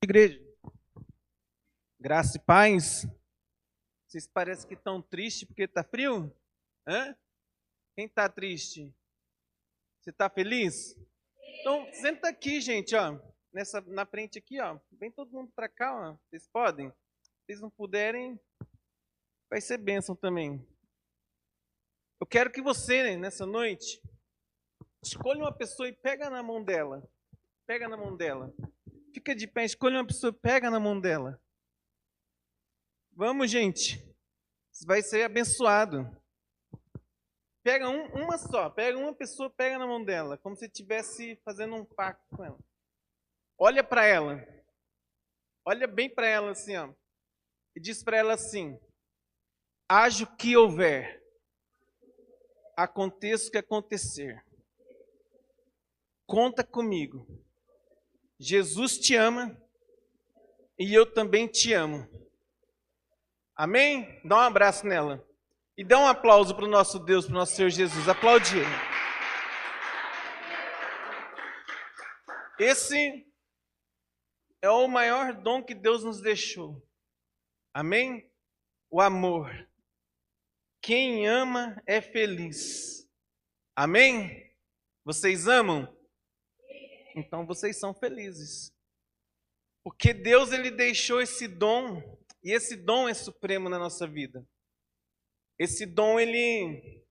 Igreja, graça e paz. Vocês parecem que estão tristes porque está frio? Hã? Quem está triste? Você está feliz? Então, senta aqui, gente, ó. Na frente aqui, ó. Vem todo mundo para cá, ó. Vocês podem? Se vocês não puderem, vai ser bênção também. Eu quero que você, nessa noite, escolha uma pessoa e pega na mão dela. Pega na mão dela. Fica de pé, escolha uma pessoa e pega na mão dela. Vamos, gente. Você vai ser abençoado. Pega uma só. Pega uma pessoa, pega na mão dela. Como se estivesse fazendo um pacto com ela. Olha para ela. Olha bem para ela assim, ó. E diz para ela assim: haja o que houver. Aconteça o que acontecer. Conta comigo. Jesus te ama e eu também te amo. Amém? Dá um abraço nela. E dá um aplauso para o nosso Deus, para o nosso Senhor Jesus. Aplaude Ele. Esse é o maior dom que Deus nos deixou. Amém? O amor. Quem ama é feliz. Amém? Vocês amam? Então vocês são felizes. Porque Deus ele deixou esse dom, e esse dom é supremo na nossa vida. Esse dom ele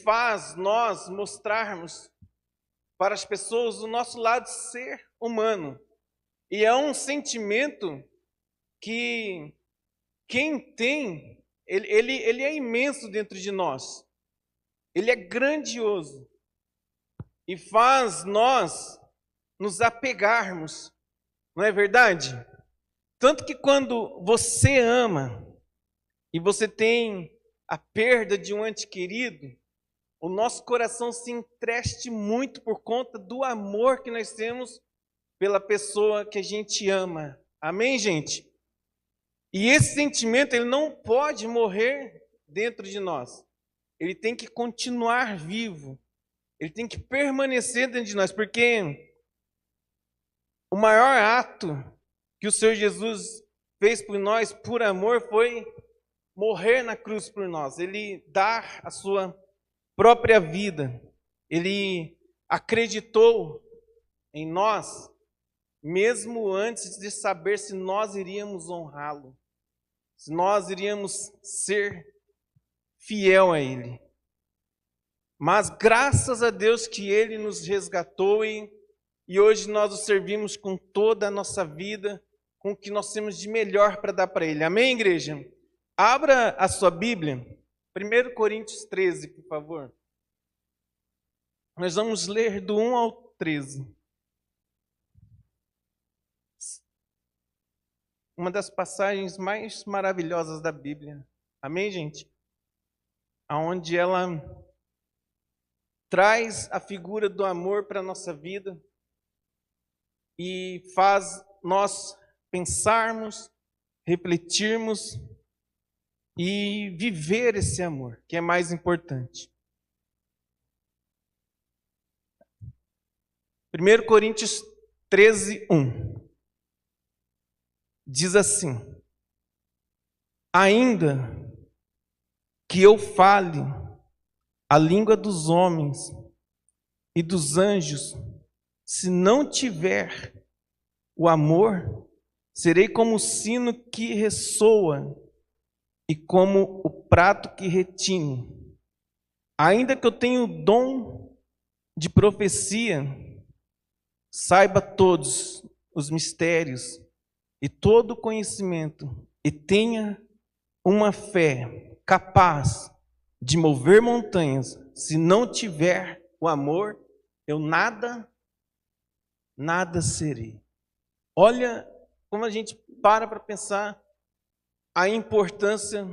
faz nós mostrarmos para as pessoas o nosso lado ser humano. E é um sentimento que quem tem, ele é imenso dentro de nós. Ele é grandioso. E faz nós nos apegarmos, não é verdade? Tanto que quando você ama e você tem a perda de um ente querido, o nosso coração se entriste muito por conta do amor que nós temos pela pessoa que a gente ama. Amém, gente? E esse sentimento ele não pode morrer dentro de nós. Ele tem que continuar vivo. Ele tem que permanecer dentro de nós, porque o maior ato que o Senhor Jesus fez por nós, por amor, foi morrer na cruz por nós. Ele dar a sua própria vida. Ele acreditou em nós, mesmo antes de saber se nós iríamos honrá-lo, se nós iríamos ser fiel a Ele. Mas graças a Deus que Ele nos resgatou e hoje nós o servimos com toda a nossa vida, com o que nós temos de melhor para dar para Ele. Amém, igreja? Abra a sua Bíblia, 1 Coríntios 13, por favor. Nós vamos ler do 1 ao 13. Uma das passagens mais maravilhosas da Bíblia. Amém, gente? Aonde ela traz a figura do amor para a nossa vida e faz nós pensarmos, refletirmos e viver esse amor, que é mais importante. 1 Coríntios 13, 1. Diz assim: ainda que eu fale a língua dos homens e dos anjos, se não tiver o amor, serei como o sino que ressoa e como o prato que retine. Ainda que eu tenha o dom de profecia, saiba todos os mistérios e todo o conhecimento, e tenha uma fé capaz de mover montanhas, se não tiver o amor, eu nada serei. Olha como a gente para pensar a importância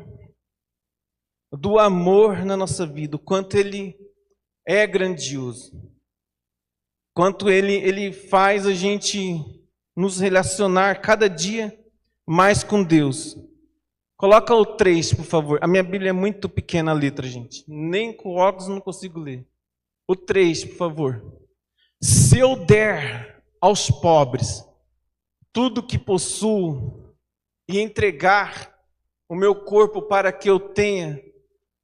do amor na nossa vida, o quanto ele é grandioso, quanto ele faz a gente nos relacionar cada dia mais com Deus. Coloca o 3, por favor. A minha Bíblia é muito pequena a letra, gente. Nem com óculos não consigo ler. O 3, por favor. Se eu der aos pobres tudo que possuo e entregar o meu corpo para que eu tenha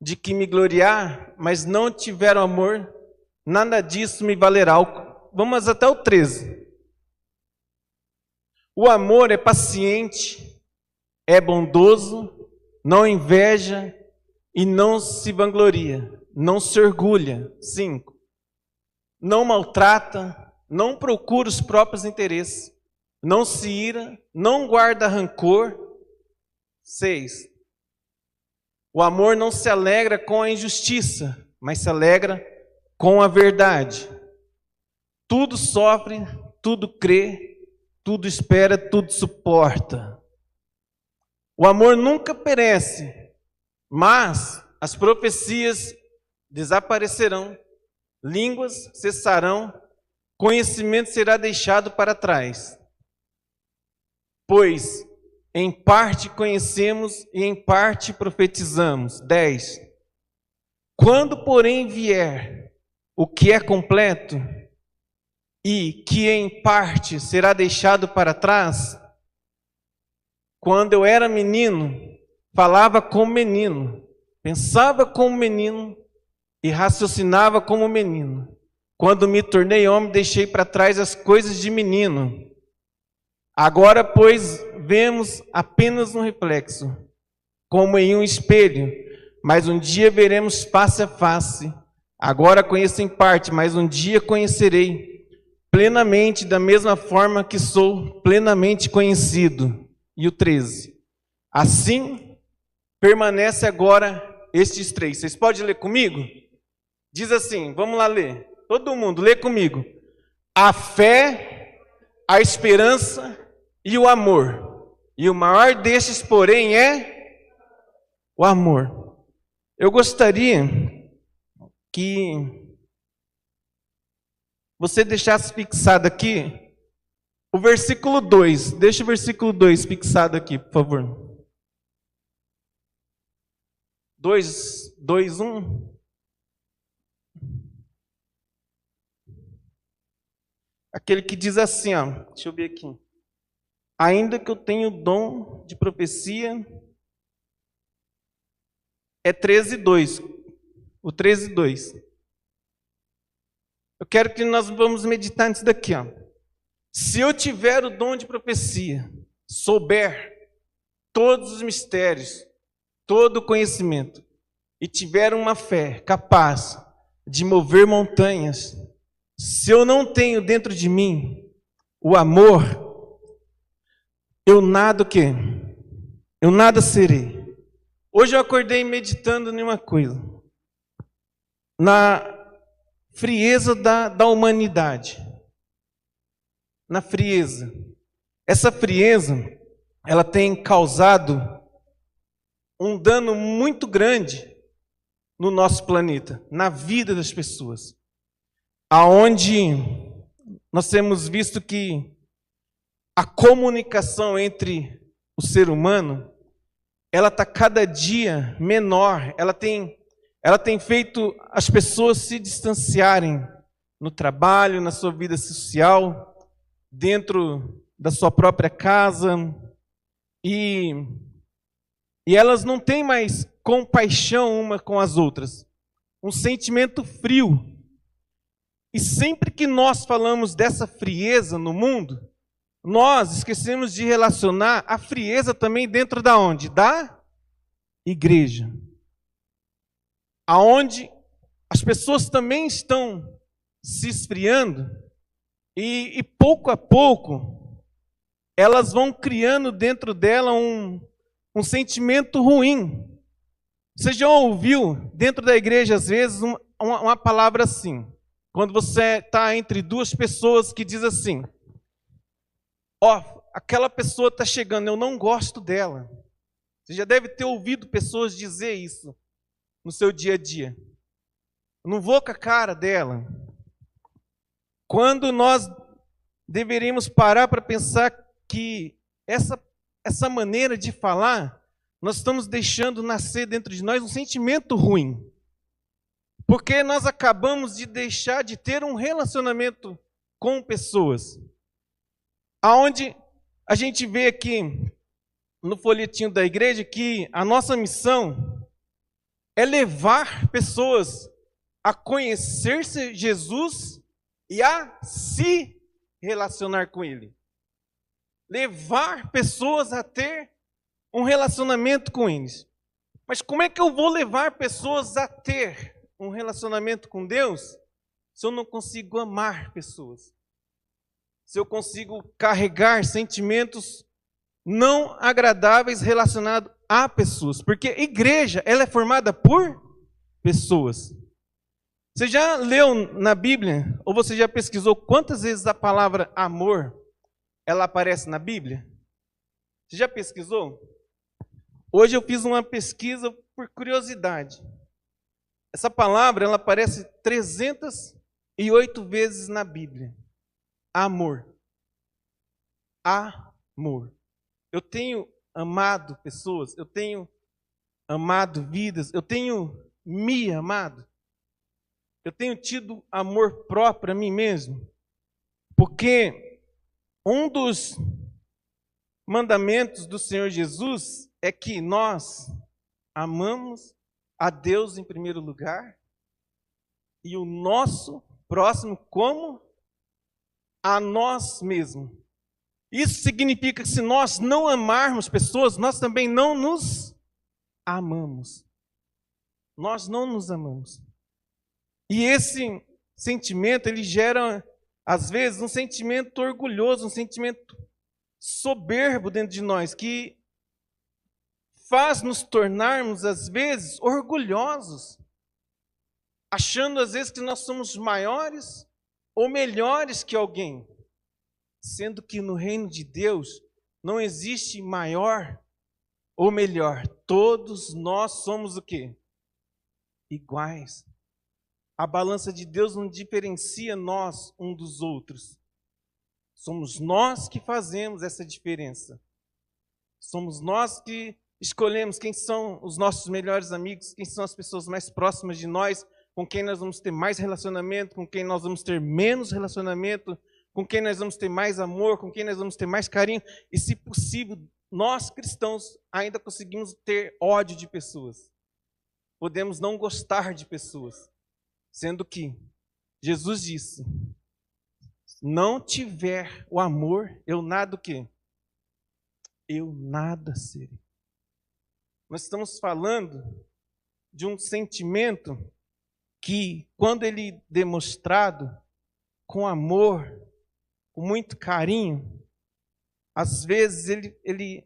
de que me gloriar, mas não tiver amor, nada disso me valerá. Vamos até o 13. O amor é paciente, é bondoso, não inveja e não se vangloria, não se orgulha. 5. Não maltrata, não procura os próprios interesses, não se ira, não guarda rancor. 6. O amor não se alegra com a injustiça, mas se alegra com a verdade. Tudo sofre, tudo crê, tudo espera, tudo suporta. O amor nunca perece, mas as profecias desaparecerão, línguas cessarão, conhecimento será deixado para trás. Pois em parte conhecemos e em parte profetizamos. 10. Quando, porém, vier o que é completo e que em parte será deixado para trás, quando eu era menino, falava como menino, pensava como menino e raciocinava como menino. Quando me tornei homem, deixei para trás as coisas de menino. Agora, pois, vemos apenas um reflexo, como em um espelho, mas um dia veremos face a face. Agora conheço em parte, mas um dia conhecerei plenamente, da mesma forma que sou plenamente conhecido. E o 13. Assim, permanece agora estes 3. Vocês podem ler comigo? Diz assim, vamos lá ler. Todo mundo, lê comigo. A fé, a esperança e o amor. E o maior destes, porém, é o amor. Eu gostaria que você deixasse fixado aqui o versículo 2. Deixa o versículo 2 fixado aqui, por favor. 2, 1. Aquele que diz assim, ó, deixa eu ver aqui. Ainda que eu tenha o dom de profecia, é 13:2. O 13:2. Eu quero que nós vamos meditar nisso daqui, ó. Se eu tiver o dom de profecia, souber todos os mistérios, todo o conhecimento, e tiver uma fé capaz de mover montanhas, se eu não tenho dentro de mim o amor, eu nada o quê? Eu nada serei. Hoje eu acordei meditando em uma coisa. Na frieza da humanidade. Na frieza. Essa frieza, ela tem causado um dano muito grande no nosso planeta, na vida das pessoas. Aonde nós temos visto que a comunicação entre o ser humano, ela está cada dia menor, ela tem feito as pessoas se distanciarem no trabalho, na sua vida social, dentro da sua própria casa, e elas não têm mais compaixão uma com as outras, um sentimento frio. E sempre que nós falamos dessa frieza no mundo, nós esquecemos de relacionar a frieza também dentro da onde? Da igreja. Aonde as pessoas também estão se esfriando e pouco a pouco elas vão criando dentro dela um sentimento ruim. Você já ouviu dentro da igreja às vezes uma palavra assim, quando você está entre duas pessoas que diz assim, ó, aquela pessoa está chegando, eu não gosto dela. Você já deve ter ouvido pessoas dizer isso no seu dia a dia. Eu não vou com a cara dela. Quando nós deveríamos parar para pensar que essa maneira de falar, nós estamos deixando nascer dentro de nós um sentimento ruim. Porque nós acabamos de deixar de ter um relacionamento com pessoas. Aonde A gente vê aqui no folhetinho da igreja que a nossa missão é levar pessoas a conhecer Jesus e a se relacionar com Ele. Levar pessoas a ter um relacionamento com eles. Mas como é que eu vou levar pessoas a ter um relacionamento com Deus se eu não consigo amar pessoas? Se eu consigo carregar sentimentos não agradáveis relacionados a pessoas? Porque igreja, ela é formada por pessoas. Você já leu na Bíblia, ou você já pesquisou quantas vezes a palavra amor, ela aparece na Bíblia? Você já pesquisou? Hoje eu fiz uma pesquisa por curiosidade. Essa palavra, ela aparece 308 vezes na Bíblia. Amor. Amor. Eu tenho amado pessoas, eu tenho amado vidas, eu tenho me amado. Eu tenho tido amor próprio a mim mesmo. Porque um dos mandamentos do Senhor Jesus é que nós amamos a Deus em primeiro lugar e o nosso próximo como a nós mesmos. Isso significa que se nós não amarmos pessoas, nós também não nos amamos. Nós não nos amamos. E esse sentimento, ele gera, às vezes, um sentimento orgulhoso, um sentimento soberbo dentro de nós, que faz nos tornarmos, às vezes, orgulhosos, achando, às vezes, que nós somos maiores ou melhores que alguém, sendo que no reino de Deus não existe maior ou melhor. Todos nós somos o quê? Iguais. A balança de Deus não diferencia nós um dos outros. Somos nós que fazemos essa diferença. Somos nós que escolhemos quem são os nossos melhores amigos, quem são as pessoas mais próximas de nós, com quem nós vamos ter mais relacionamento, com quem nós vamos ter menos relacionamento, com quem nós vamos ter mais amor, com quem nós vamos ter mais carinho. E, se possível, nós cristãos ainda conseguimos ter ódio de pessoas. Podemos não gostar de pessoas. Sendo que Jesus disse, não tiver o amor, eu nada o quê? Eu nada serei. Nós estamos falando de um sentimento que, quando ele demonstrado com amor, com muito carinho, às vezes ele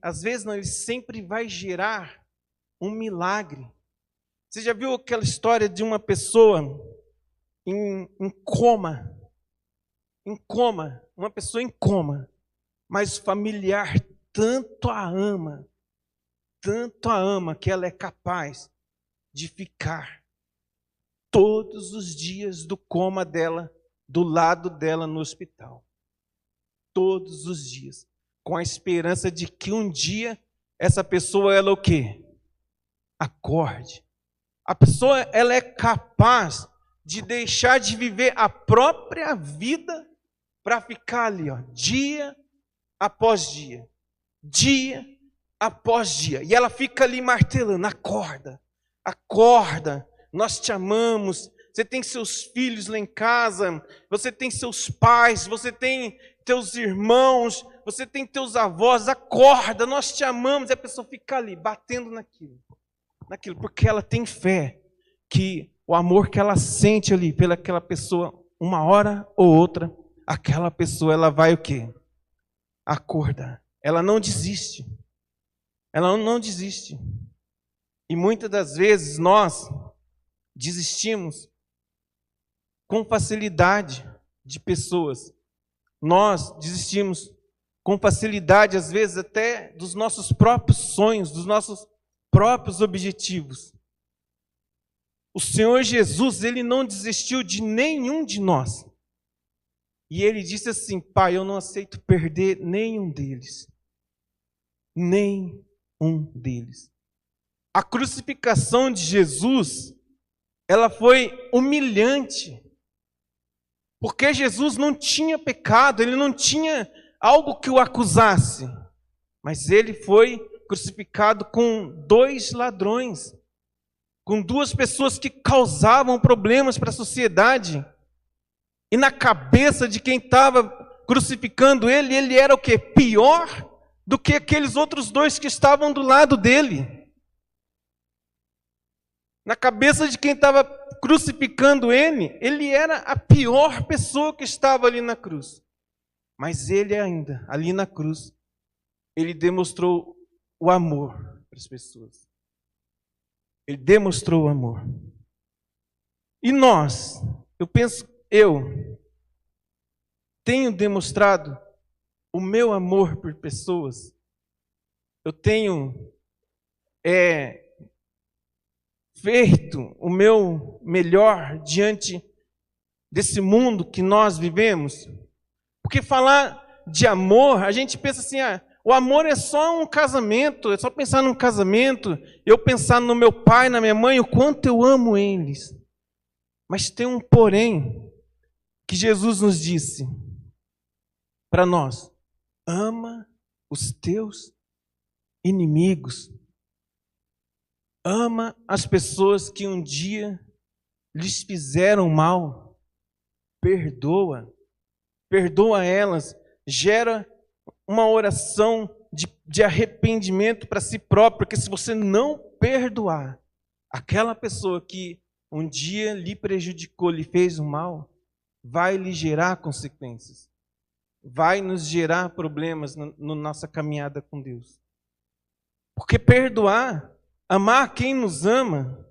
sempre vai gerar um milagre. Você já viu aquela história de uma pessoa em coma? Em coma, uma pessoa em coma, mas o familiar tanto a ama, que ela é capaz de ficar todos os dias do coma dela, do lado dela no hospital. Todos os dias. Com a esperança de que um dia essa pessoa, ela o quê? Acorde. A pessoa, ela é capaz de deixar de viver a própria vida para ficar ali, ó, dia após dia. Dia após dia. E ela fica ali martelando, acorda, acorda, nós te amamos. Você tem seus filhos lá em casa, você tem seus pais, você tem teus irmãos, você tem teus avós, acorda, nós te amamos. E a pessoa fica ali, batendo naquilo, porque ela tem fé que o amor que ela sente ali pelaquela pessoa, uma hora ou outra, aquela pessoa, ela vai o quê? Acordar. Ela não desiste. Ela não desiste. E muitas das vezes nós desistimos com facilidade de pessoas. Nós desistimos com facilidade, às vezes, até dos nossos próprios sonhos, dos nossos próprios objetivos. O Senhor Jesus, Ele não desistiu de nenhum de nós. E Ele disse assim, Pai, eu não aceito perder nenhum deles. Nenhum deles. A crucificação de Jesus, ela foi humilhante. Porque Jesus não tinha pecado, Ele não tinha algo que o acusasse. Mas ele foi crucificado com 2 ladrões, com 2 pessoas que causavam problemas para a sociedade. E na cabeça de quem estava crucificando ele, ele era o quê? Pior do que aqueles outros 2 que estavam do lado dele. Na cabeça de quem estava crucificando ele era a pior pessoa que estava ali na cruz. Mas ele ainda, ali na cruz, ele demonstrou o amor para as pessoas. Ele demonstrou o amor. E nós, eu tenho demonstrado o meu amor por pessoas. Eu tenho feito o meu melhor diante desse mundo que nós vivemos. Porque falar de amor, a gente pensa assim, o amor é só um casamento, é só pensar num casamento, eu pensar no meu pai, na minha mãe, o quanto eu amo eles. Mas tem um porém que Jesus nos disse para nós: ama os teus inimigos. Ama as pessoas que um dia lhes fizeram mal. Perdoa elas. Gera uma oração de arrependimento para si próprio, porque se você não perdoar aquela pessoa que um dia lhe prejudicou, lhe fez o mal, vai lhe gerar consequências. Vai nos gerar problemas na nossa caminhada com Deus. Porque perdoar, amar quem nos ama,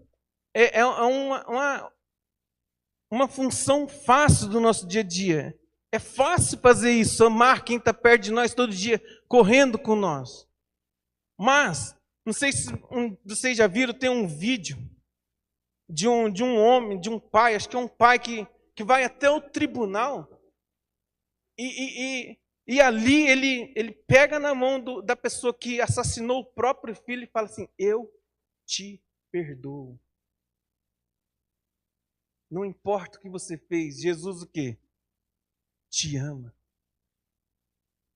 é uma função fácil do nosso dia a dia. É fácil fazer isso, amar quem está perto de nós todo dia, correndo com nós. Mas, não sei se vocês já viram, tem um vídeo de um homem, de um pai, acho que é um pai que vai até o tribunal e ali ele pega na mão da pessoa que assassinou o próprio filho e fala assim: eu te perdoo. Não importa o que você fez, Jesus o quê? Te ama.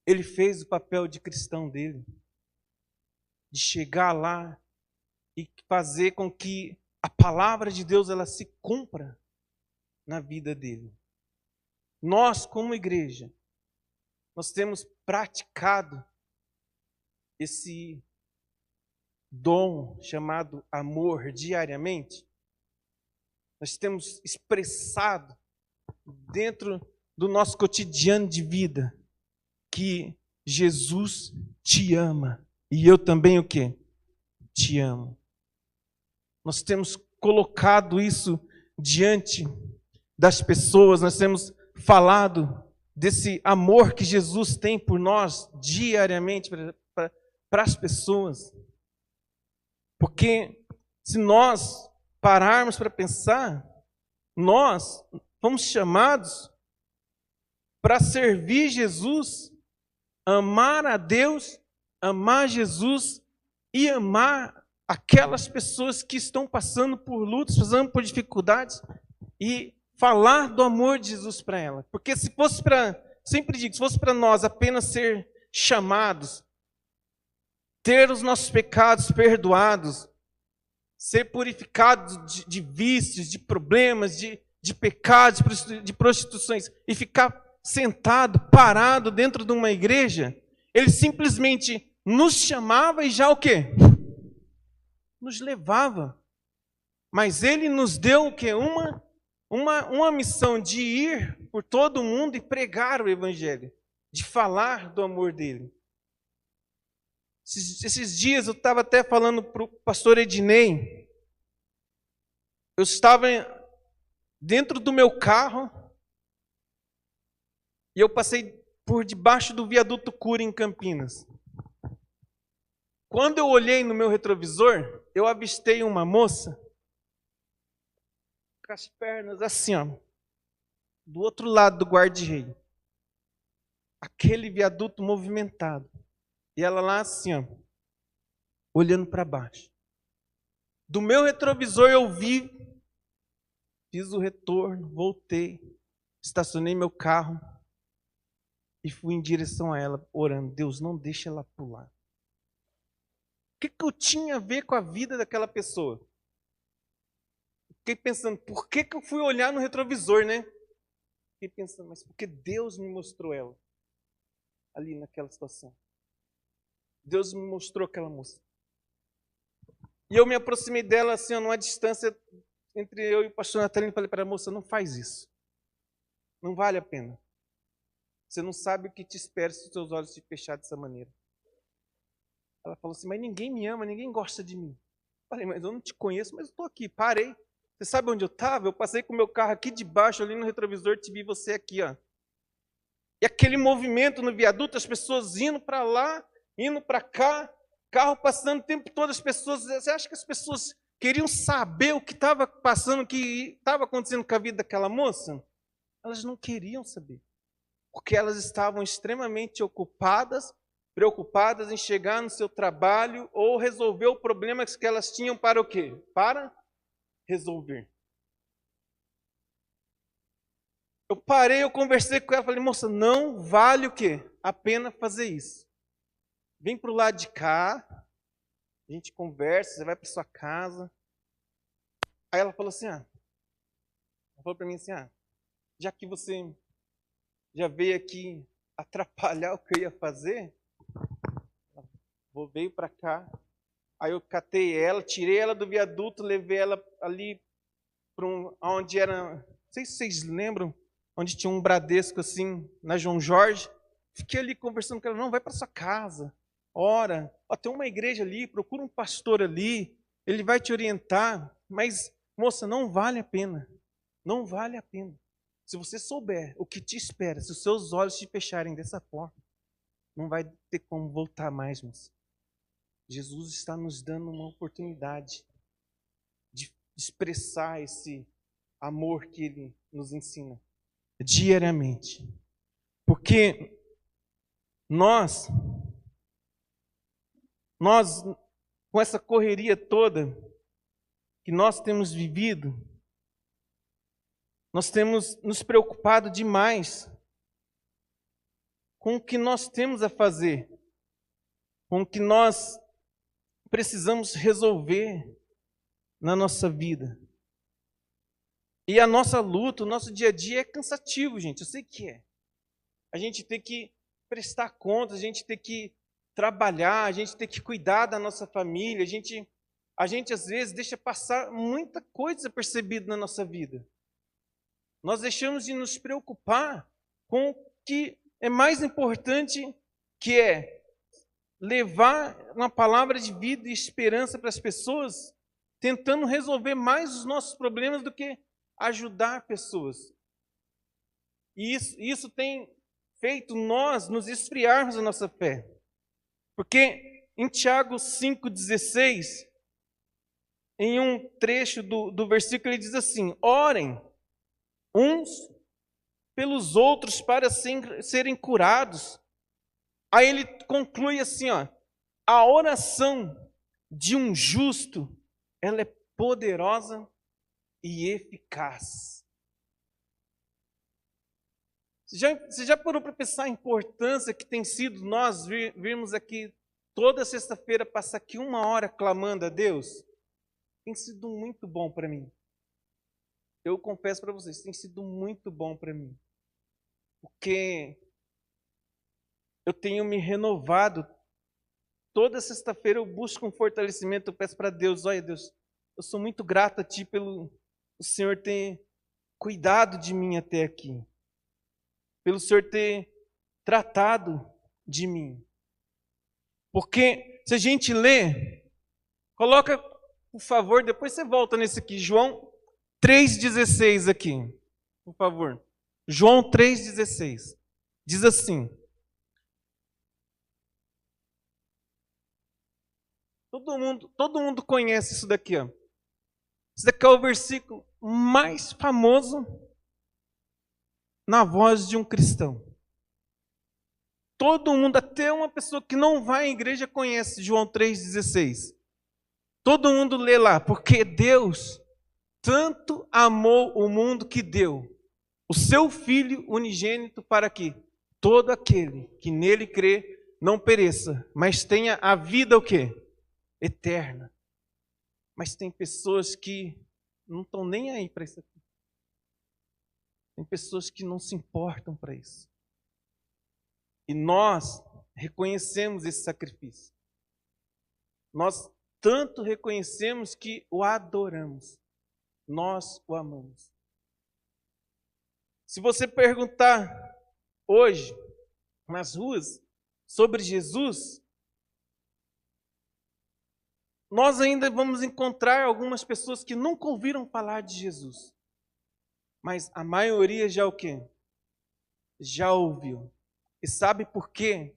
Ele fez o papel de cristão dele, de chegar lá e fazer com que a palavra de Deus ela se cumpra na vida dele. Nós, como igreja, nós temos praticado esse dom chamado amor diariamente. Nós temos expressado dentro do nosso cotidiano de vida que Jesus te ama e eu também o quê? Te amo. Nós temos colocado isso diante das pessoas, nós temos falado desse amor que Jesus tem por nós diariamente para as pessoas. Porque se nós pararmos para pensar, nós fomos chamados para servir Jesus, amar a Deus, amar Jesus e amar aquelas pessoas que estão passando por lutas, passando por dificuldades e falar do amor de Jesus para elas. Porque se fosse sempre digo, se fosse para nós apenas ser chamados, ter os nossos pecados perdoados, ser purificados de vícios, de problemas, de pecados, de prostituições, e ficar sentado, parado dentro de uma igreja, ele simplesmente nos chamava e já o quê? Nos levava. Mas ele nos deu o quê? Uma missão de ir por todo o mundo e pregar o evangelho, de falar do amor dele. Esses dias eu estava até falando para o pastor Ednei, eu estava dentro do meu carro e eu passei por debaixo do viaduto Cura em Campinas. Quando eu olhei no meu retrovisor, eu avistei uma moça com as pernas assim, ó, do outro lado do guarda-rei. Aquele viaduto movimentado. E ela lá assim, ó, olhando para baixo. Do meu retrovisor eu vi, fiz o retorno, voltei, estacionei meu carro. E fui em direção a ela, orando, Deus, não deixa ela pular. O que eu tinha a ver com a vida daquela pessoa? Fiquei pensando, por que eu fui olhar no retrovisor, né? Fiquei pensando, mas porque Deus me mostrou ela ali naquela situação. Deus me mostrou aquela moça. E eu me aproximei dela assim, numa distância entre eu e o pastor Natalino, e falei para a moça, não faz isso. Não vale a pena. Você não sabe o que te espera se os seus olhos se fecharem dessa maneira. Ela falou assim, mas ninguém me ama, ninguém gosta de mim. Falei, mas eu não te conheço, mas eu estou aqui, parei. Você sabe onde eu estava? Eu passei com o meu carro aqui de baixo, ali no retrovisor, te vi você aqui, ó. E aquele movimento no viaduto, as pessoas indo para lá, indo para cá, carro passando o tempo todo, as pessoas, você acha que as pessoas queriam saber o que estava passando, o que estava acontecendo com a vida daquela moça? Elas não queriam saber, porque elas estavam extremamente ocupadas, preocupadas em chegar no seu trabalho ou resolver o problema que elas tinham para o quê? Para resolver. Eu parei, eu conversei com ela, falei, moça, não vale o quê? A pena fazer isso. Vem para o lado de cá, a gente conversa, você vai para sua casa. Aí ela falou assim, ela falou para mim assim, já que você já veio aqui atrapalhar o que eu ia fazer, veio para cá. Aí eu catei ela, tirei ela do viaduto, levei ela ali para onde era, não sei se vocês lembram, onde tinha um Bradesco assim, na João Jorge. Fiquei ali conversando com ela, não, vai para sua casa, ora, tem uma igreja ali, procura um pastor ali, ele vai te orientar, mas, moça, não vale a pena, não vale a pena. Se você souber o que te espera, se os seus olhos te fecharem dessa forma, não vai ter como voltar mais, moça. Jesus está nos dando uma oportunidade de expressar esse amor que Ele nos ensina diariamente. Porque nós, com essa correria toda que nós temos vivido, nós temos nos preocupado demais com o que nós temos a fazer, com o que nós precisamos resolver na nossa vida. E a nossa luta, o nosso dia a dia é cansativo, gente, eu sei que é. A gente tem que prestar contas, a gente tem que trabalhar, a gente tem que cuidar da nossa família, a gente às vezes deixa passar muita coisa percebida na nossa vida. Nós deixamos de nos preocupar com o que é mais importante, que é levar uma palavra de vida e esperança para as pessoas, tentando resolver mais os nossos problemas do que ajudar pessoas. E isso tem feito nós nos esfriarmos a nossa fé. Porque em Tiago 5,16, em um trecho do versículo, ele diz assim, orem uns pelos outros para serem curados. Aí ele conclui assim, a oração de um justo, ela é poderosa e eficaz. Você já parou para pensar a importância que tem sido nós virmos aqui toda sexta-feira, passar aqui 1 hora clamando a Deus? Tem sido muito bom para mim. Eu confesso para vocês, tem sido muito bom para mim. Porque eu tenho me renovado. Toda sexta-feira eu busco um fortalecimento, eu peço para Deus, olha Deus, eu sou muito grato a Ti pelo o Senhor ter cuidado de mim até aqui. Pelo Senhor ter tratado de mim. Porque se a gente lê, coloca, por favor, depois você volta nesse aqui, João 3,16 aqui, por favor. João 3,16. Diz assim, todo mundo conhece isso daqui, ó. Isso daqui é o versículo mais famoso na voz de um cristão. Todo mundo, até uma pessoa que não vai à igreja, conhece João 3,16. Todo mundo lê lá, porque Deus tanto amou o mundo que deu o seu Filho unigênito para quê? todo aquele que nele crê não pereça, mas tenha a vida o quê? Eterna. Mas tem pessoas que não estão nem aí para isso aqui. Tem pessoas que não se importam para isso. E nós reconhecemos esse sacrifício. Nós tanto reconhecemos que o adoramos. Nós o amamos. Se você perguntar hoje nas ruas sobre Jesus, nós ainda vamos encontrar algumas pessoas que nunca ouviram falar de Jesus. Mas a maioria já o quê? Já ouviu. E sabe por quê?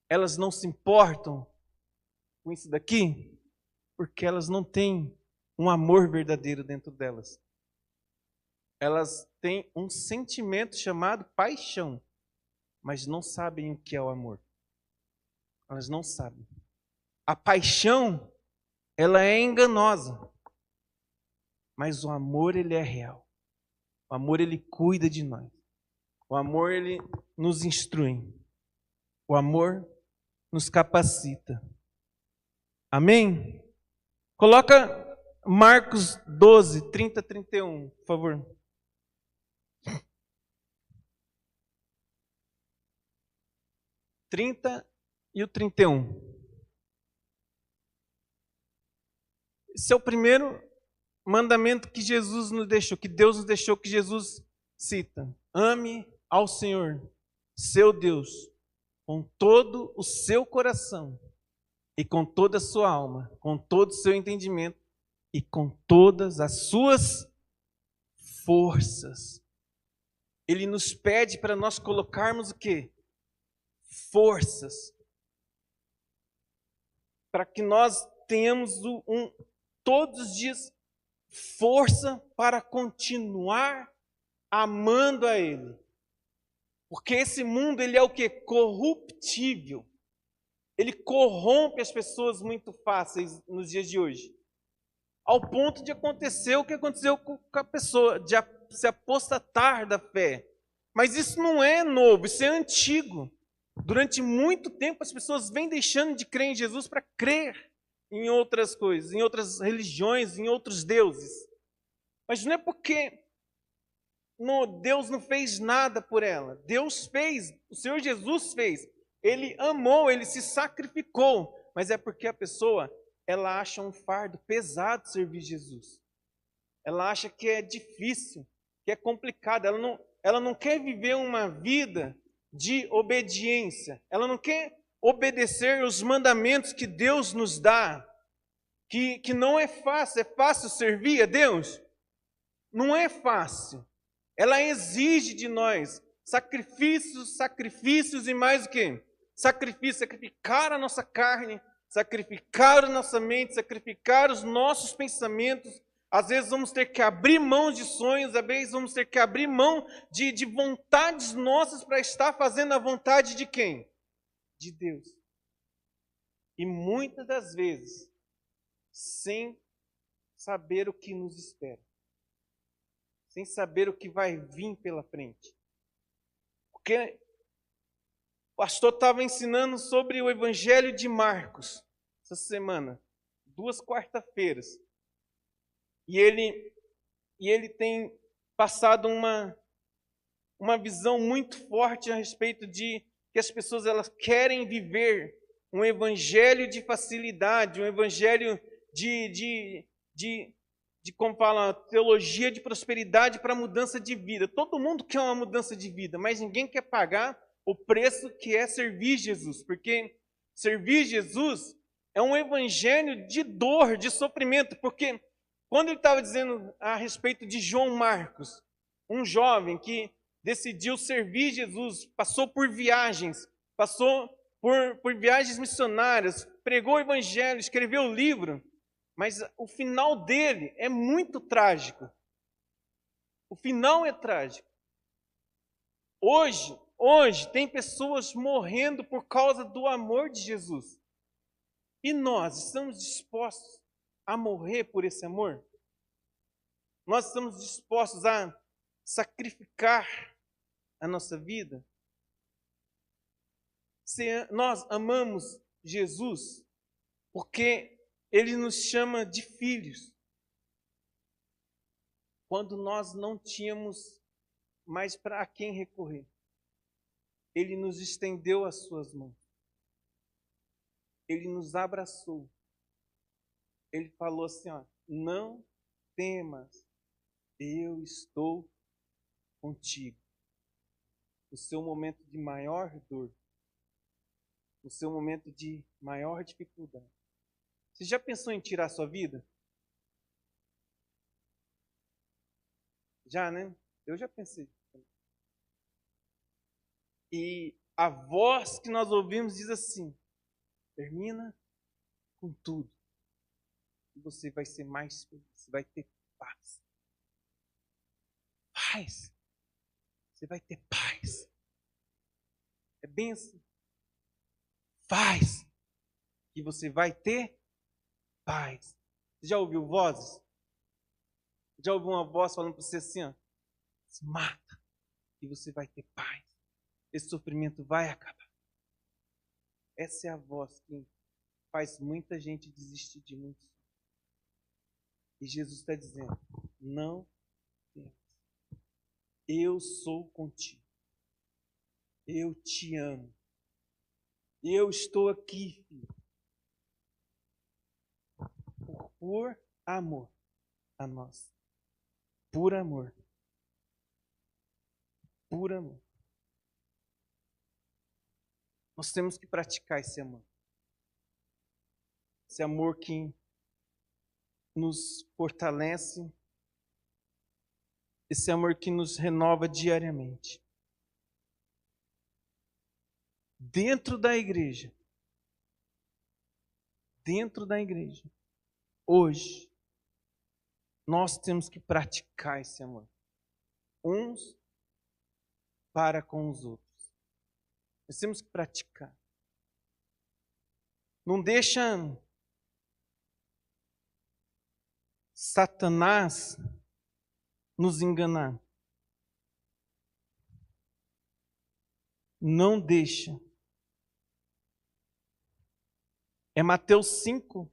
Elas não se importam com isso daqui? Porque elas não têm um amor verdadeiro dentro delas. Elas têm um sentimento chamado paixão, mas não sabem o que é o amor. Elas não sabem. A paixão, ela é enganosa, mas o amor, ele é real. O amor, ele cuida de nós. O amor, ele nos instrui. O amor nos capacita. Amém? Coloca Marcos 12, 30, 31, por favor. 30 e o 31. Esse é o primeiro mandamento que Jesus nos deixou, que Deus nos deixou, que Jesus cita. Ame ao Senhor, seu Deus, com todo o seu coração e com toda a sua alma, com todo o seu entendimento e com todas as suas forças. Ele nos pede para nós colocarmos o quê? Forças. Para que nós tenhamos todos os dias força para continuar amando a Ele. Porque esse mundo, ele é o quê? Corruptível. Ele corrompe as pessoas muito fáceis nos dias de hoje. Ao ponto de acontecer o que aconteceu com a pessoa, de se apostatar da fé. Mas isso não é novo, isso é antigo. Durante muito tempo as pessoas vêm deixando de crer em Jesus para crer em outras coisas, em outras religiões, em outros deuses. Mas não é porque Deus não fez nada por ela. Deus fez, o Senhor Jesus fez. Ele amou, ele se sacrificou. Mas é porque a pessoa, ela acha um fardo pesado servir Jesus. Ela acha que é difícil, que é complicado. Ela não quer viver uma vida de obediência. Ela não quer obedecer os mandamentos que Deus nos dá. Que não é fácil servir a Deus? Não é fácil. Ela exige de nós sacrifícios e mais o quê? Sacrificar a nossa carne, sacrificar a nossa mente, sacrificar os nossos pensamentos. Às vezes vamos ter que abrir mão de sonhos, às vezes vamos ter que abrir mão de vontades nossas para estar fazendo a vontade de quem? De Deus. E muitas das vezes, sem saber o que nos espera. Sem saber o que vai vir pela frente. Porque o pastor estava ensinando sobre o Evangelho de Marcos essa semana, 2 quarta-feiras. E ele tem passado uma visão muito forte a respeito de que as pessoas elas querem viver um evangelho de facilidade, um evangelho de como fala, teologia de prosperidade para mudança de vida. Todo mundo quer uma mudança de vida, mas ninguém quer pagar o preço que é servir Jesus, porque servir Jesus é um evangelho de dor, de sofrimento, porque quando ele estava dizendo a respeito de João Marcos, um jovem que decidiu servir Jesus, passou por viagens, passou por viagens missionárias, pregou o evangelho, escreveu o livro, mas o final dele é muito trágico. O final é trágico. Hoje tem pessoas morrendo por causa do amor de Jesus. E nós estamos dispostos a morrer por esse amor? Nós estamos dispostos a sacrificar a nossa vida? nós amamos Jesus porque Ele nos chama de filhos. Quando nós não tínhamos mais para quem recorrer, Ele nos estendeu as suas mãos. Ele nos abraçou. Ele falou assim, ó, não temas, eu estou contigo. No seu momento de maior dor, no seu momento de maior dificuldade. Você já pensou em tirar a sua vida? Já, né? Eu já pensei. E a voz que nós ouvimos diz assim, termina com tudo. E você vai ser mais feliz, você vai ter paz. Paz. Você vai ter paz. É bem assim. Faz que você vai ter paz. Você já ouviu vozes? Já ouviu uma voz falando para você assim, ó, se mata e você vai ter paz. Esse sofrimento vai acabar. Essa é a voz que faz muita gente desistir de muitos. E Jesus está dizendo, não temas. Eu sou contigo. Eu te amo. Eu estou aqui, filho. Por amor a nós. Por amor. Por amor. Nós temos que praticar esse amor. Esse amor que nos fortalece. Esse amor que nos renova diariamente. Dentro da igreja, hoje, nós temos que praticar esse amor. Uns para com os outros. Nós temos que praticar. Não deixa Satanás nos enganar. Não deixa. É Mateus 5.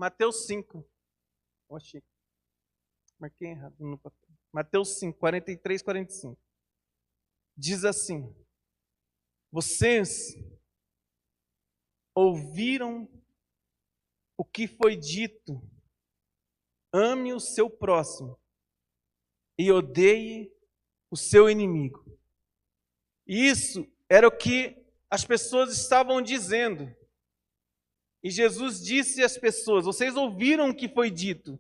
Oxi, marquei errado no papel. Mateus 5, 43, 45. Diz assim, vocês ouviram o que foi dito, ame o seu próximo e odeie o seu inimigo. Isso era o que as pessoas estavam dizendo. E Jesus disse às pessoas, vocês ouviram o que foi dito,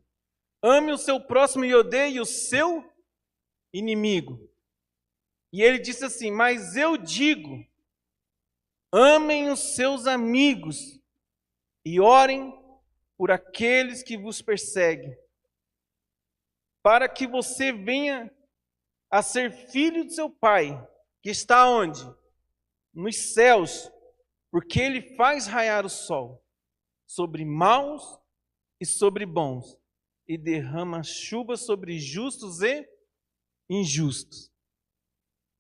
ame o seu próximo e odeie o seu inimigo. E ele disse assim, mas eu digo, amem os seus amigos e orem por aqueles que vos perseguem, para que você venha a ser filho do seu Pai, que está onde? Nos céus, porque Ele faz raiar o sol sobre maus e sobre bons, e derrama chuva sobre justos e injustos.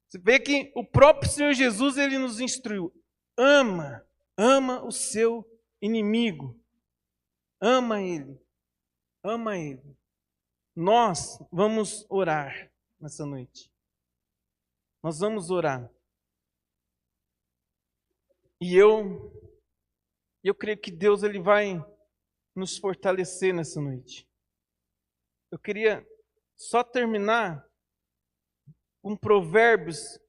Você vê que o próprio Senhor Jesus, Ele nos instruiu, ama o seu inimigo, ama Ele. Nós vamos orar nessa noite. Nós vamos orar. E eu creio que Deus ele vai nos fortalecer nessa noite. Eu queria só terminar com Provérbios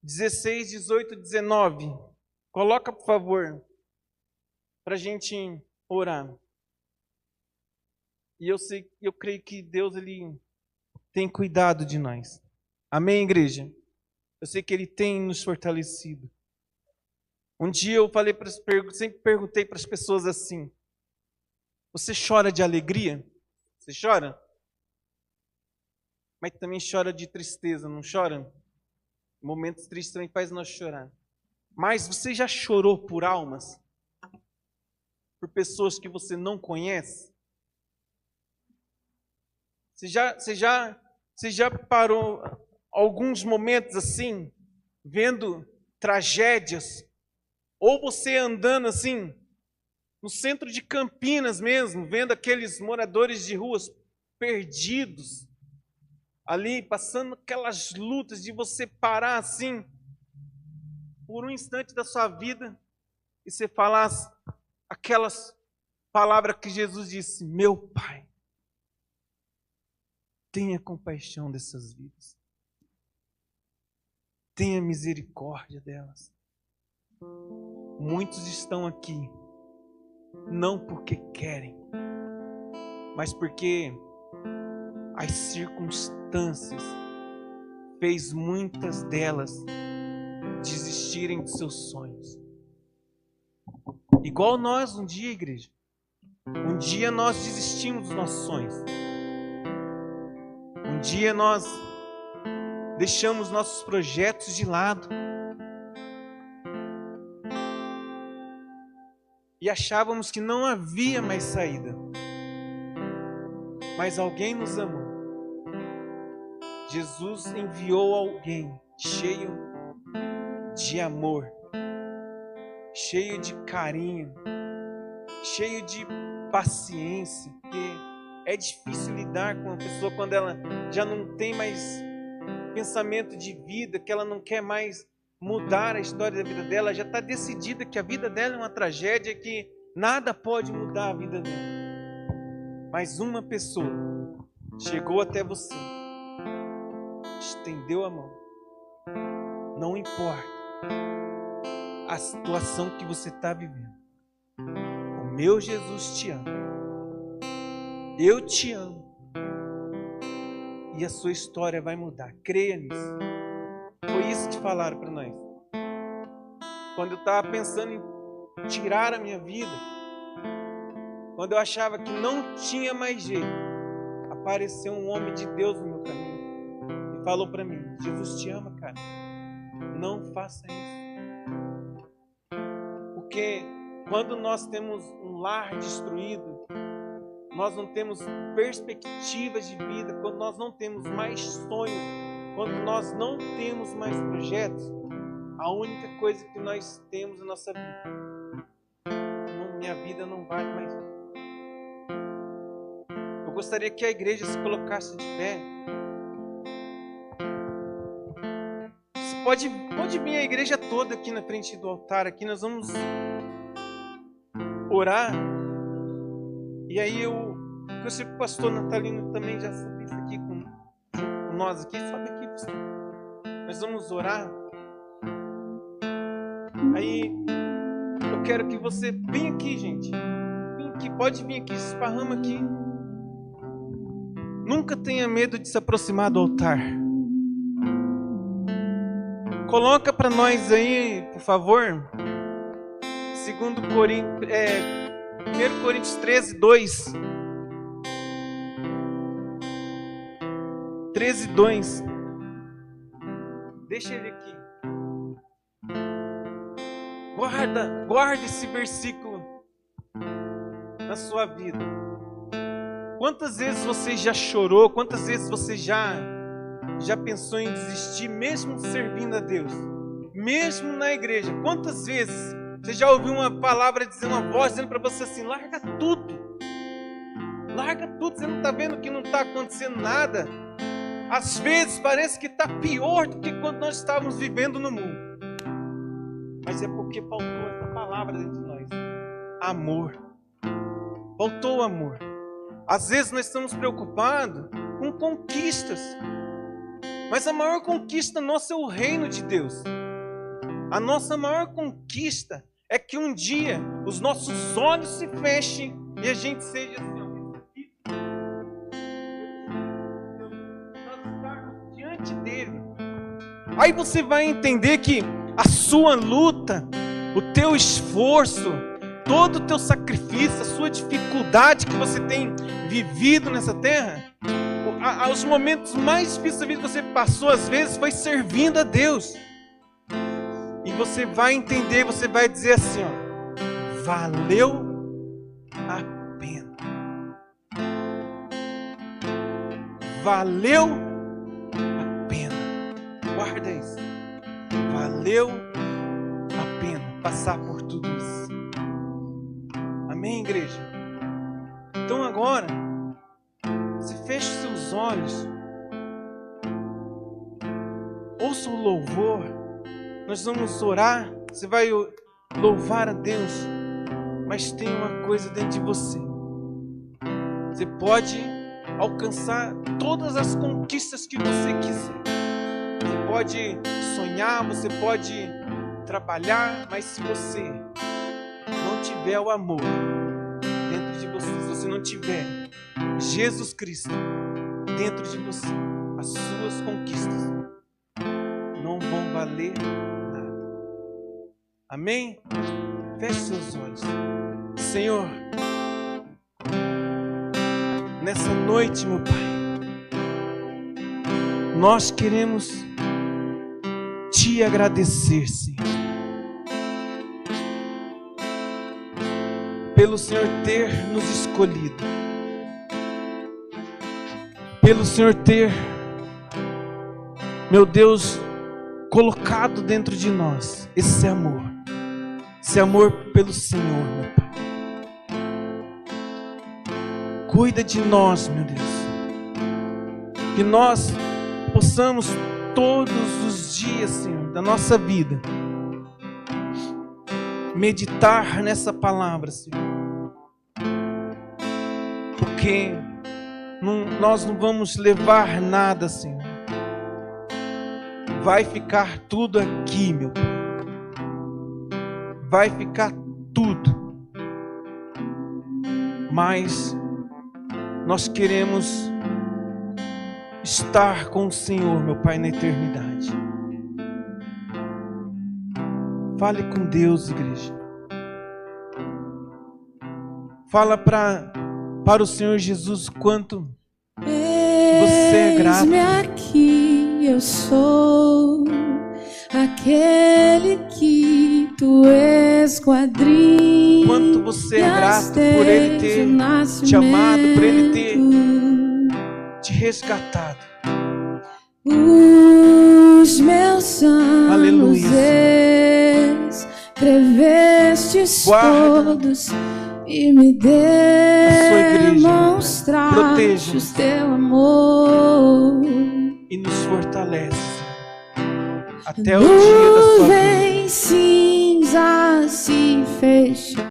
16, 18, 19. Coloca, por favor, para a gente orar. E eu creio que Deus ele tem cuidado de nós. Amém, igreja? Eu sei que Ele tem nos fortalecido. Um dia eu sempre perguntei para as pessoas assim, você chora de alegria? Você chora? Mas também chora de tristeza, não chora? Momentos tristes também faz nós chorar. Mas você já chorou por almas? Por pessoas que você não conhece? Você já parou alguns momentos assim, vendo tragédias Ou você andando assim, no centro de Campinas mesmo, vendo aqueles moradores de ruas perdidos, ali, passando aquelas lutas de você parar assim, por um instante da sua vida, e você falar aquelas palavras que Jesus disse: meu Pai, tenha compaixão dessas vidas. Tenha misericórdia delas. Muitos estão aqui, não porque querem, mas porque as circunstâncias fez muitas delas desistirem de seus sonhos. Igual nós um dia, igreja. Um dia nós desistimos dos nossos sonhos. Um dia nós deixamos nossos projetos de lado. E achávamos que não havia mais saída. Mas alguém nos amou. Jesus enviou alguém cheio de amor, cheio de carinho, cheio de paciência, porque é difícil lidar com uma pessoa quando ela já não tem mais pensamento de vida, que ela não quer mais mudar a história da vida dela, já está decidida que a vida dela é uma tragédia, que nada pode mudar a vida dela. Mas uma pessoa chegou até você, estendeu a mão. Não importa a situação que você está vivendo, o meu Jesus te ama. Eu te amo. E a sua história vai mudar. Creia nisso. Foi isso que falaram para nós. Quando eu estava pensando em tirar a minha vida, quando eu achava que não tinha mais jeito, apareceu um homem de Deus no meu caminho e falou para mim: Jesus te ama, cara. Não faça isso. Porque quando nós temos um lar destruído, nós não temos perspectivas de vida, quando nós não temos mais sonhos, quando nós não temos mais projetos, a única coisa que nós temos na nossa vida, minha vida não vale mais. Eu gostaria que a igreja se colocasse de pé. Você pode vir a igreja toda aqui na frente do altar, aqui nós vamos orar. E aí eu sei que o pastor Natalino também já subiu isso aqui com nós aqui. Sobe aqui, pastor. Nós vamos orar. Aí eu quero que você venha aqui, gente. Vem aqui, pode vir aqui, se esparrama aqui. Nunca tenha medo de se aproximar do altar. Coloca para nós aí, por favor, 1 Coríntios 13, 2. 13, 2. Deixa ele aqui. Guarda esse versículo na sua vida. Quantas vezes você já chorou? Quantas vezes você já pensou em desistir, mesmo servindo a Deus? Mesmo na igreja. Quantas vezes você já ouviu uma palavra dizendo, uma voz dizendo para você assim: larga tudo. Larga tudo, você não está vendo que não está acontecendo nada? Às vezes parece que está pior do que quando nós estávamos vivendo no mundo. Mas é porque faltou essa palavra dentro de nós. Amor. Faltou o amor. Às vezes nós estamos preocupados com conquistas. Mas a maior conquista nossa é o reino de Deus. A nossa maior conquista é que um dia os nossos olhos se fechem e a gente seja assim, nós estarmos diante dele. Aí você vai entender que a sua luta, o teu esforço, todo o teu sacrifício, a sua dificuldade que você tem vivido nessa terra, os momentos mais difíceis da vida que você passou, às vezes, foi servindo a Deus. E você vai entender, você vai dizer assim, ó: valeu a pena. Valeu a pena. Guarda isso. Valeu a pena. passar por tudo isso. Amém, igreja? Então agora, você fecha os seus olhos, ouça o louvor, nós vamos orar, você vai louvar a Deus, mas tem uma coisa dentro de você. Você pode alcançar todas as conquistas que você quiser. Você pode sonhar, você pode trabalhar, mas se você não tiver o amor dentro de você, se você não tiver Jesus Cristo dentro de você, as suas conquistas não vão valer nada. Amém? Feche seus olhos. Senhor, nessa noite, meu Pai, nós queremos te agradecer, Senhor, pelo Senhor ter nos escolhido, pelo Senhor ter, meu Deus, colocado dentro de nós esse amor pelo Senhor, meu Pai. Cuida de nós, meu Deus, que nós possamos todos os dias, Senhor, da nossa vida, meditar nessa palavra, Senhor, porque nós não vamos levar nada, Senhor, vai ficar tudo aqui, meu Pai, vai ficar tudo, mas nós queremos estar com o Senhor, meu Pai, na eternidade. Fale com Deus, igreja. Fala para o Senhor Jesus quanto você é grato. Eis-me aqui, eu sou aquele que tu esquadrinhas. Quanto você é grato por Ele ter te amado, por Ele ter te resgatado. Os meus anos, aleluia, escrevestes todos e me demonstraste teu amor e nos fortalece até o dia da sua vida. Nuvens cinzas se fecham.